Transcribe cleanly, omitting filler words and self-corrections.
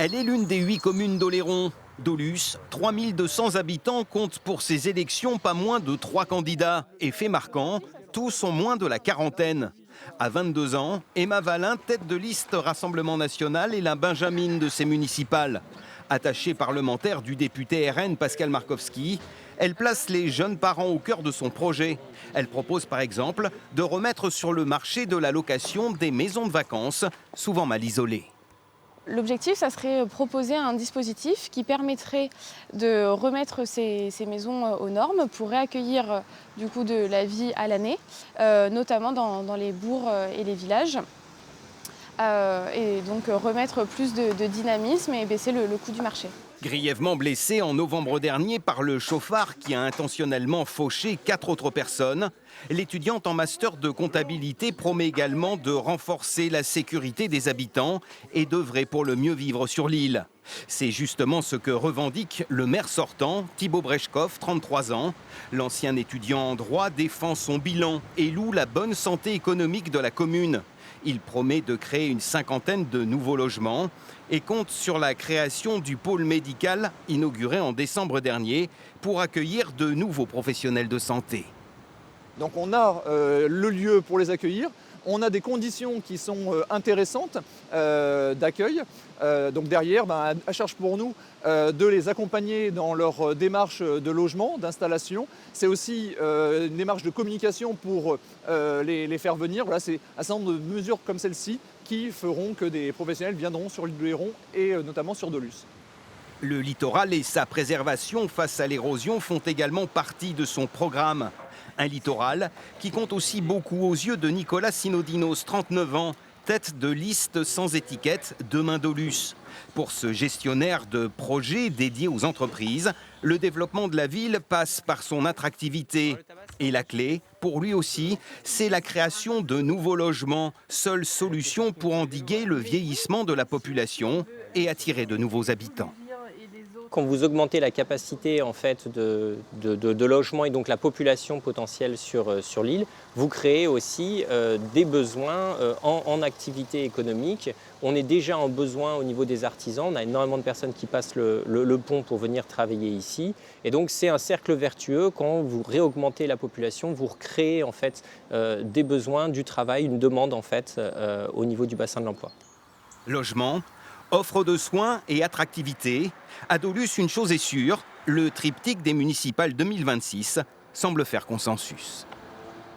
Elle est l'une des 8 communes d'Oléron. Dolusse, 3200 habitants, compte pour ces élections pas moins de 3 candidats. Et fait marquant, tous ont moins de la quarantaine. À 22 ans, Emma Valin, tête de liste Rassemblement National, est la benjamine de ces municipales. Attachée parlementaire du député RN Pascal Markowski, elle place les jeunes parents au cœur de son projet. Elle propose par exemple de remettre sur le marché de la location des maisons de vacances, souvent mal isolées. L'objectif, ça serait proposer un dispositif qui permettrait de remettre ces maisons aux normes pour réaccueillir du coup de la vie à l'année, notamment dans les bourgs et les villages. Et donc remettre plus de dynamisme et baisser le coût du marché. Grièvement blessé en novembre dernier par le chauffard qui a intentionnellement fauché 4 autres personnes, l'étudiante en master de comptabilité promet également de renforcer la sécurité des habitants et d'œuvrer pour le mieux vivre sur l'île. C'est justement ce que revendique le maire sortant, Thibaut Brechkov, 33 ans. L'ancien étudiant en droit défend son bilan et loue la bonne santé économique de la commune. Il promet de créer une 50aine de nouveaux logements et compte sur la création du pôle médical inauguré en décembre dernier pour accueillir de nouveaux professionnels de santé. Donc on a le lieu pour les accueillir, on a des conditions qui sont intéressantes d'accueil. Donc derrière, à charge pour nous de les accompagner dans leur démarche de logement, d'installation. C'est aussi une démarche de communication pour les faire venir. Voilà, c'est un certain nombre de mesures comme celle-ci qui feront que des professionnels viendront sur l'île d'Oléron et notamment sur Dolusse. Le littoral et sa préservation face à l'érosion font également partie de son programme. Un littoral qui compte aussi beaucoup aux yeux de Nicolas Synodinos, 39 ans, tête de liste sans étiquette Demain Dolusse. Pour ce gestionnaire de projets dédiés aux entreprises, le développement de la ville passe par son attractivité. Et la clé, pour lui aussi, c'est la création de nouveaux logements, seule solution pour endiguer le vieillissement de la population et attirer de nouveaux habitants. Quand vous augmentez la capacité en fait, de logement et donc la population potentielle sur l'île, vous créez aussi des besoins en activité économique. On est déjà en besoin au niveau des artisans. On a énormément de personnes qui passent le pont pour venir travailler ici. Et donc c'est un cercle vertueux. Quand vous réaugmentez la population, vous recréez en fait, des besoins, du travail, une demande en fait, au niveau du bassin de l'emploi. Logement, offre de soins et attractivité. À Dolusse, une chose est sûre, le triptyque des municipales 2026 semble faire consensus.